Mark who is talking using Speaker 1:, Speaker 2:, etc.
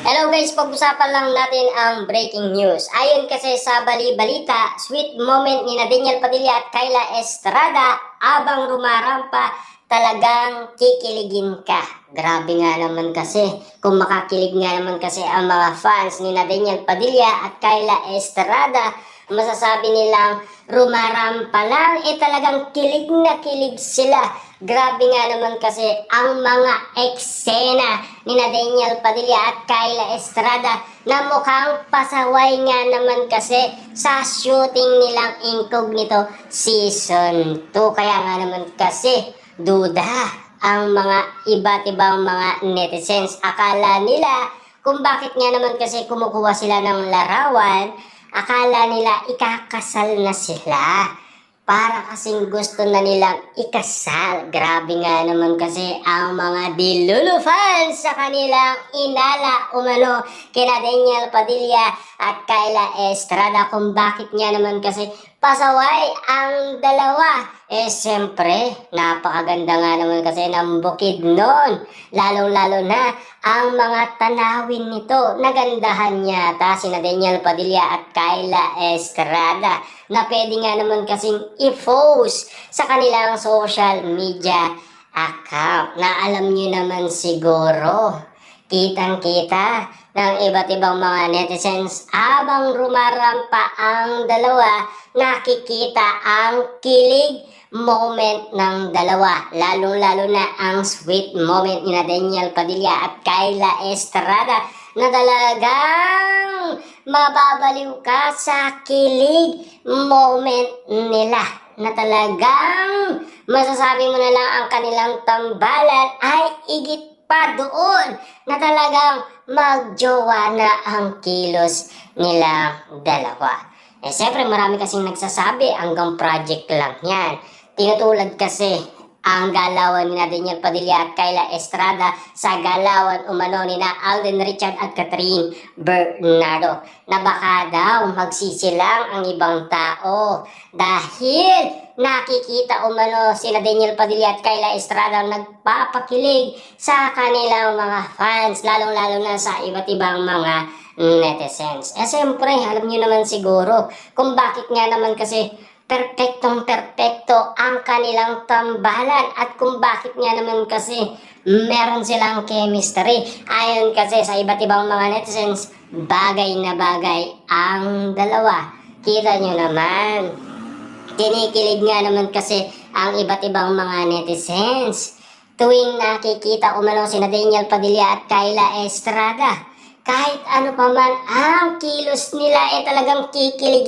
Speaker 1: Hello guys, pag-usapan lang natin ang breaking news. Ayon kasi sa bali-balita, sweet moment ni Daniel Padilla at Kyla Estrada abang rumarampa, talagang kikiligin ka. Grabe nga naman kasi, kung makakilig nga naman kasi ang mga fans ni Daniel Padilla at Kyla Estrada, masasabi nilang rumarampa lang, talagang kilig na kilig sila. Grabe nga naman kasi ang mga eksena ni Daniel Padilla at Kyla Estrada na mukhang pasaway nga naman kasi sa shooting nilang Incognito Season 2. Kaya nga naman kasi duda ang mga iba't ibang mga netizens. Akala nila kung bakit nga naman kasi kumukuha sila ng larawan, akala nila ikakasal na sila. Para kasing gusto na nilang ikasal. Grabe nga naman kasi ang mga dilulu fans sa kanilang inala umano kina Daniel Padilla at Kyla Estrada kung bakit nga naman kasi pasaway ang dalawa. Siyempre, napakaganda nga naman kasi ng bukid noon. Lalong-lalo na ang mga tanawin nito. Nagandahan yata sina Daniel Padilla at Kyla Estrada na pwede nga naman kasing i-post sa kanilang social media account. Na alam nyo naman siguro, kitang-kita ng iba't ibang mga netizens habang rumarampa ang dalawa, nakikita ang kilig moment ng dalawa. Lalong-lalo na ang sweet moment ni Daniel Padilla at Kyla Estrada na talagang mababaliw ka sa kilig moment nila. Na talagang masasabi mo na lang ang kanilang tambalan ay igit pa doon na talagang magjowa na ang kilos nila dalawa. Siyempre marami kasing nagsasabi hanggang project lang yan. Tinutulad kasi ang galawan ni Daniel Padilla at Kyla Estrada sa galawan umano ni Alden Richard at Catherine Bernardo na baka daw magsisilang ang ibang tao dahil nakikita umano sina Daniel Padilla at Kyla Estrada nagpapakilig sa kanilang mga fans, lalong-lalo na sa iba't ibang mga netizens. Siyempre, alam niyo naman siguro kung bakit nga naman kasi perpektong-perpekto ang kanilang tambalan at kung bakit nga naman kasi meron silang chemistry. Ayon kasi sa iba't ibang mga netizens, bagay na bagay ang dalawa. Kita nyo naman, kinikilig nga naman kasi ang iba't ibang mga netizens tuwing nakikita umano sina Daniel Padilla at Kyla Estrada. Kahit ano pa man ang kilos nila, talagang kikilig